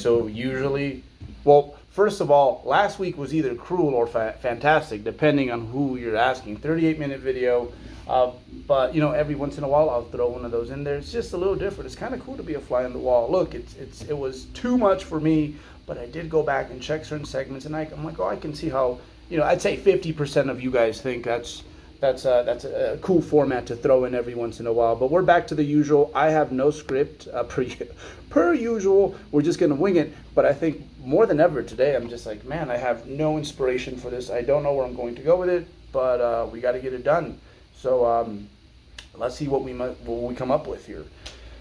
So usually, well, first of all, last week was either cruel or fantastic, depending on who you're asking. 38-minute video, but every once in a while I'll throw one of those in there. It's just a little different. It's kind of cool to be a fly on the wall. Look, it was too much for me, but I did go back and check certain segments, and I'm like, oh, I can see how. I'd say 50% of you guys think that's a cool format to throw in every once in a while. But we're back to the usual. I have no script per usual. We're just gonna wing it. But I think more than ever today, I'm just like, man, I have no inspiration for this. I don't know where I'm going to go with it, but we got to get it done. So let's see what we come up with here.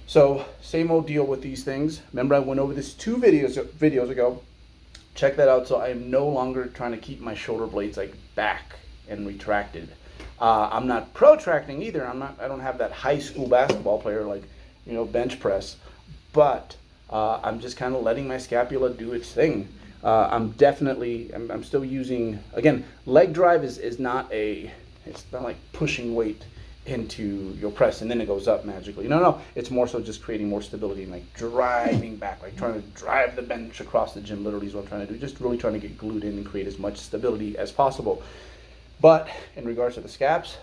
So same old deal with these things. Remember, I went over this 2 videos ago. Check that out. So I am no longer trying to keep my shoulder blades like back and retracted. I'm not protracting either. I don't have that high school basketball player like, bench press, but I'm just kind of letting my scapula do its thing. I'm still using, again, leg drive it's not like pushing weight into your press and then it goes up magically. No, it's more so just creating more stability and like driving back, like trying to drive the bench across the gym literally is what I'm trying to do. Just really trying to get glued in and create as much stability as possible. But in regards to the scaps,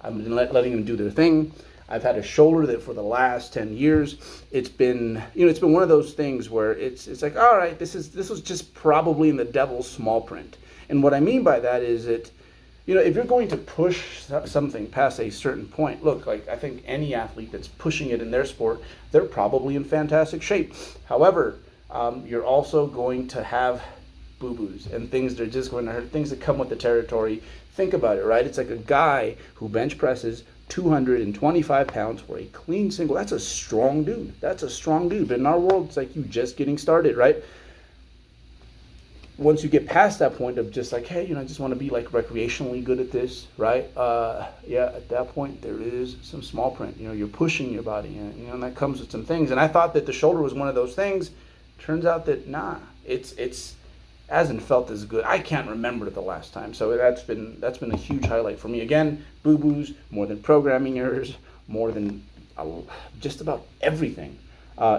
I'm letting them do their thing. I've had a shoulder that for the last 10 years, it's been one of those things where it's like, all right, this was just probably in the devil's small print. And what I mean by that is that, if you're going to push something past a certain point, look, like I think any athlete that's pushing it in their sport, they're probably in fantastic shape. However, you're also going to have boo-boos and things that are just going to hurt, things that come with the territory. Think about it, right? It's like a guy who bench presses 225 pounds for a clean single. That's a strong dude. But in our world, it's like you just getting started, right? Once you get past that point of just like, hey, I just want to be like recreationally good at this, right? At that point, there is some small print. You're pushing your body, and that comes with some things. And I thought that the shoulder was one of those things. Turns out that it's hasn't felt as good. I can't remember the last time. So that's been a huge highlight for me. Again, boo-boos, more than programming errors, more than just about everything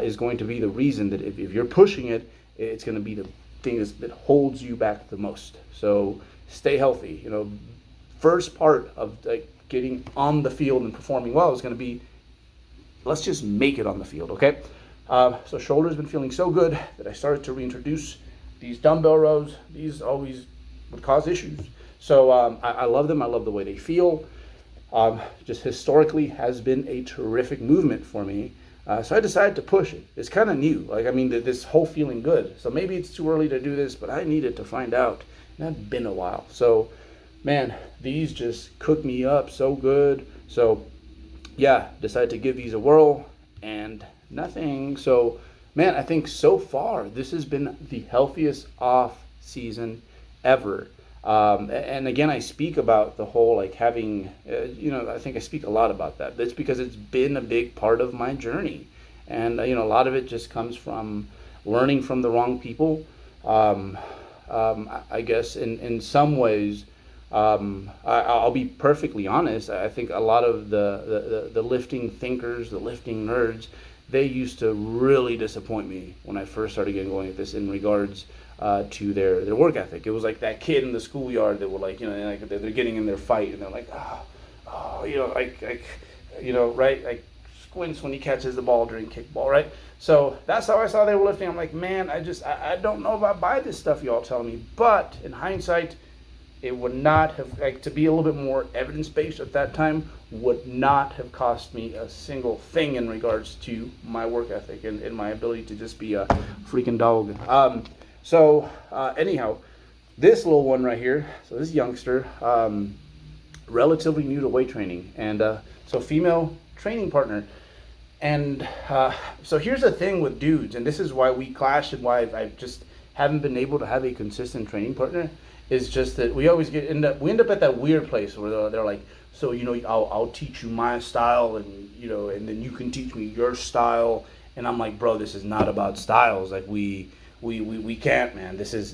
is going to be the reason that if you're pushing it, it's going to be the thing that holds you back the most. So stay healthy. First part of getting on the field and performing well is going to be, let's just make it on the field, okay? So shoulder's been feeling so good that I started to reintroduce these dumbbell rows. These always would cause issues. So I love them. I love the way they feel. Just historically has been a terrific movement for me. So I decided to push it. It's kind of new. This whole feeling good. So maybe it's too early to do this, but I needed to find out. And it's been a while. So, man, these just cook me up so good. So, yeah, decided to give these a whirl and nothing. So, man, I think so far this has been the healthiest off season ever. And again, I speak about the whole having, I think I speak a lot about that. That's because it's been a big part of my journey. And, a lot of it just comes from learning from the wrong people. I guess in some ways, I'll be perfectly honest. I think a lot of the lifting thinkers, the lifting nerds, they used to really disappoint me when I first started getting going at this in regards to their work ethic. It was like that kid in the schoolyard that were they're getting in their fight and they're like, right? Like squints when he catches the ball during kickball, right? So that's how I saw they were lifting. I'm like, man, I don't know if I buy this stuff y'all tell me. But in hindsight, it would not have, to be a little bit more evidence-based at that time, would not have cost me a single thing in regards to my work ethic and my ability to just be a freaking dog. Anyhow, this little one right here, so this youngster, relatively new to weight training, and so female training partner. And so here's the thing with dudes, and this is why we clash and why I just haven't been able to have a consistent training partner, is just that we always end up at that weird place where they're like, so I'll teach you my style, and and then you can teach me your style. And I'm like, bro, this is not about styles. Like we can't, man. This is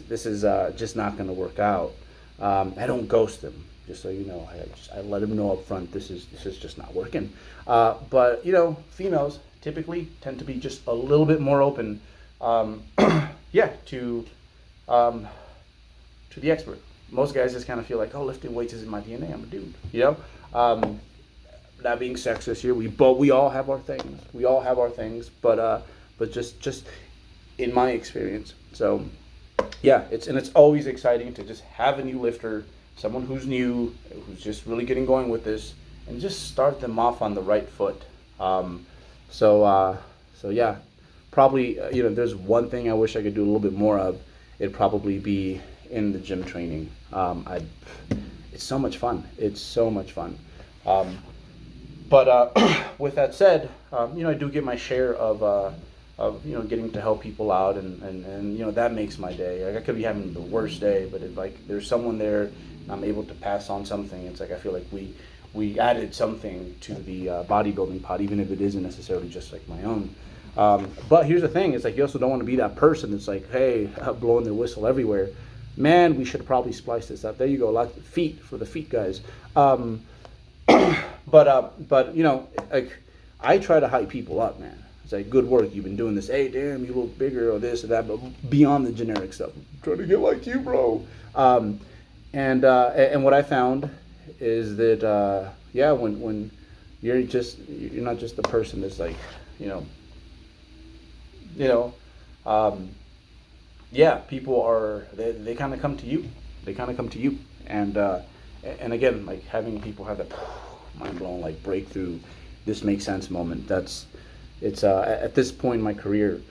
just not going to work out. I don't ghost them, just so you know. I let them know up front. This is just not working. But females typically tend to be just a little bit more open um, yeah, to the expert. Most guys just kind of feel like, oh, lifting weights is in my DNA. I'm a dude, you know. Not being sexist here, we all have our things. We all have our things, but just in my experience. So yeah, it's always exciting to just have a new lifter, someone who's new, who's just really getting going with this, and just start them off on the right foot. Um, so yeah, probably there's one thing I wish I could do a little bit more of. It'd probably be in the gym training. It's so much fun. It's so much fun. But with that said, I do get my share of getting to help people out, and that makes my day. Like, I could be having the worst day, but if like there's someone there and I'm able to pass on something, it's like I feel like we added something to the bodybuilding pot, even if it isn't necessarily just like my own. But here's the thing: it's like you also don't want to be that person that's like, hey, blowing their whistle everywhere. Man, we should probably splice this up. There you go, lots of feet for the feet guys. But like I try to hype people up, man. It's like, good work, you've been doing this. Hey, damn, you look bigger, or this or that, but beyond the generic stuff. I'm trying to get like you, bro. And what I found is that when you're not just the person that's like, people are they kind of come to you. They kind of come to you, and again, like having people have that mind blown like breakthrough, this makes sense moment. It's at this point in my career,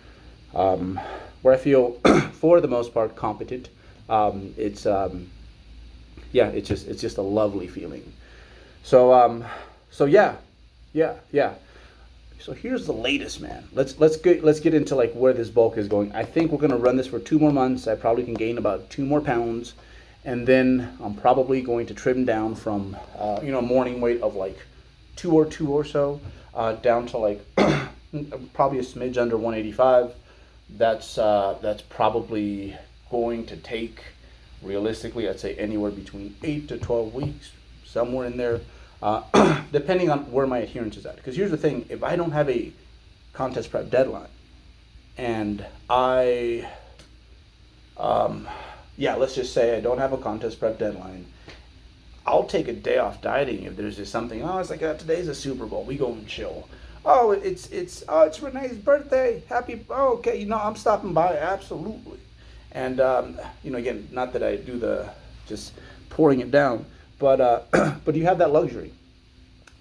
where I feel for the most part competent. It's just a lovely feeling. So yeah. So here's the latest, man. Let's get into like where this bulk is going. I think we're gonna run this for 2 more months. I probably can gain about 2 more pounds, and then I'm probably going to trim down from morning weight of like 202 or so down to like probably a smidge under 185. That's probably going to take, realistically, I'd say anywhere between 8 to 12 weeks, somewhere in there. Depending on where my adherence is at. Because here's the thing, if I don't have a contest prep deadline, and let's just say I don't have a contest prep deadline, I'll take a day off dieting if there's just something, it's like, today's a Super Bowl, we go and chill. It's Renee's birthday, okay, I'm stopping by, absolutely. And, again, not that I do the just pouring it down, but you have that luxury.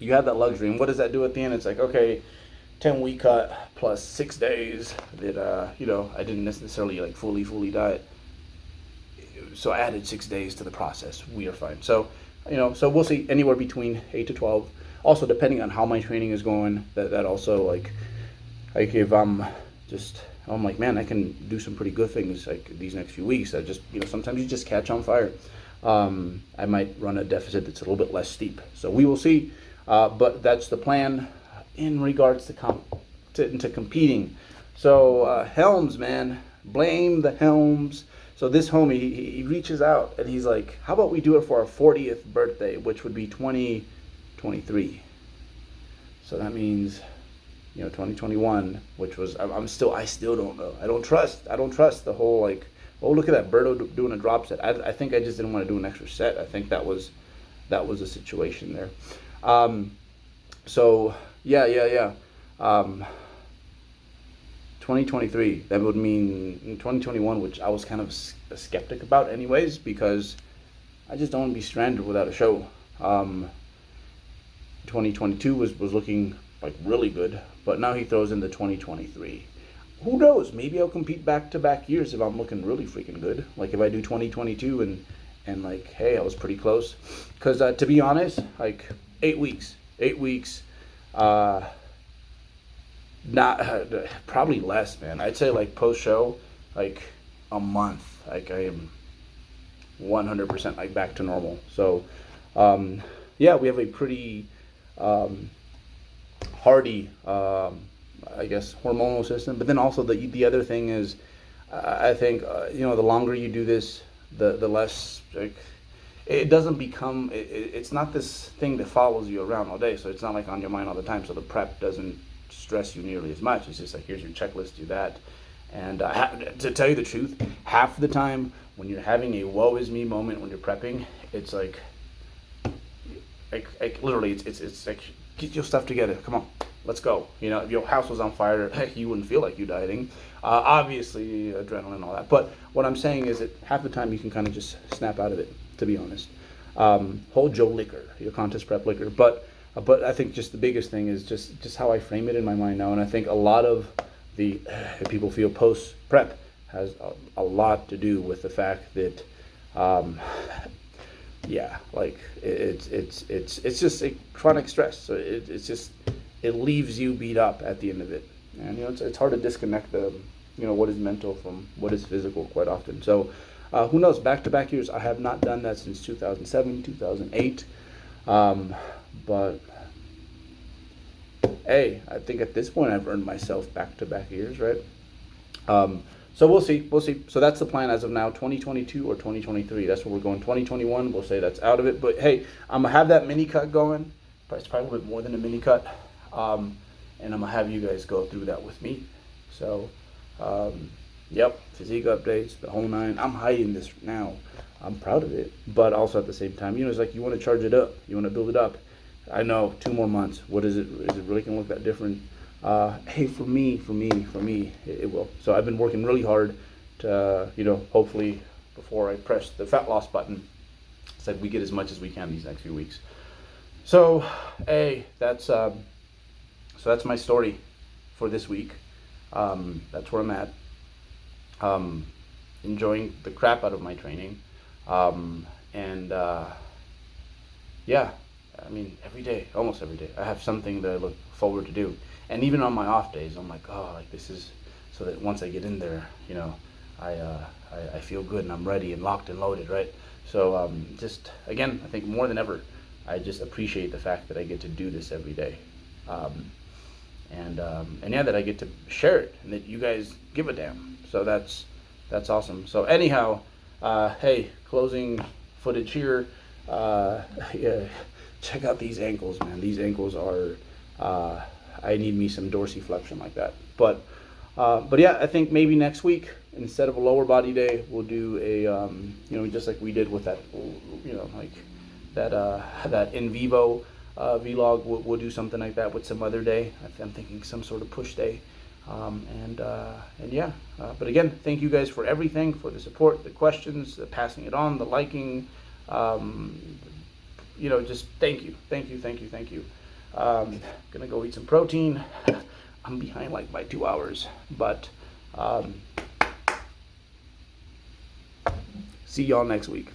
You have that luxury, and what does that do at the end? It's like, okay, 10-week cut plus 6 days that I didn't necessarily like fully diet. So I added 6 days to the process. We are fine. So so we'll see, anywhere between 8 to 12. Also, depending on how my training is going, that also like if I'm like, man, I can do some pretty good things like these next few weeks. I just sometimes you just catch on fire. I might run a deficit that's a little bit less steep. So we will see. But that's the plan in regards to competing. So Helms, man, blame the Helms. So this homie, he reaches out and he's like, how about we do it for our 40th birthday, which would be 2023. So that means 2021, which was I still don't know. I don't trust the whole like, oh, look at that Berto doing a drop set. I think I just didn't want to do an extra set. I think that was a situation there. So yeah. 2023, that would mean in 2021, which I was kind of a skeptic about anyways, because I just don't want to be stranded without a show. 2022 was looking like really good, but now he throws in the 2023. Who knows? Maybe I'll compete back-to-back years if I'm looking really freaking good. Like if I do 2022 and like, hey, I was pretty close. Because to be honest, like 8 weeks, not probably less, man. I'd say like post-show, like a month. Like I am 100% like back to normal. So we have a pretty hardy I guess hormonal system. But then also the other thing is, I think the longer you do this, the less like it doesn't become. It's not this thing that follows you around all day. So it's not like on your mind all the time. So the prep doesn't stress you nearly as much. It's just like, here's your checklist, do that, And to tell you the truth, half the time when you're having a woe is me moment when you're prepping, it's like literally, it's like, get your stuff together. Come on, let's go. You know, if your house was on fire, you wouldn't feel like you dieting. Obviously, adrenaline and all that. But what I'm saying is that half the time you can kind of just snap out of it, to be honest. Hold your liquor, your contest prep liquor. But I think just the biggest thing is just how I frame it in my mind now. And I think a lot of the people feel post prep has a lot to do with the fact that yeah, like it's just a chronic stress. So it leaves you beat up at the end of it. And you know, it's hard to disconnect the, you know, what is mental from what is physical quite often. So who knows, back-to-back years, I have not done that since 2007, 2008. But hey, I think at this point I've earned myself back-to-back years, right? So we'll see. So that's the plan as of now, 2022 or 2023. That's where we're going. 2021, we'll say that's out of it. But hey, I'm going to have that mini cut going. But it's probably a little bit more than a mini cut. And I'm going to have you guys go through that with me. So, yep, physique updates, the whole nine. I'm hiding this now. I'm proud of it. But also at the same time, you know, it's like you want to charge it up. You want to build it up. I know, 2 more months. What is it? Is it really going to look that different? Hey, for me, it will. So I've been working really hard to, you know, hopefully before I press the fat loss button, said we get as much as we can these next few weeks. So, hey, that's my story for this week. That's where I'm at. Enjoying the crap out of my training. Yeah, I mean, every day, almost every day, I have something that I look forward to do. And even on my off days, I'm like, oh, like this is, so that once I get in there, you know, I feel good and I'm ready and locked and loaded, right? So just, again, I think more than ever, I just appreciate the fact that I get to do this every day. And yeah, that I get to share it and that you guys give a damn. So that's awesome. So anyhow, hey, closing footage here. Yeah, check out these ankles, man. These ankles are, I need me some dorsiflexion like that. But yeah, I think maybe next week, instead of a lower body day, we'll do a, you know, just like we did with that, you know, like that in vivo vlog. We'll do something like that with some other day. I'm thinking some sort of push day. And yeah, but again, thank you guys for everything, for the support, the questions, the passing it on, the liking, you know, just thank you. Gonna go eat some protein. I'm behind like by 2 hours, but see y'all next week.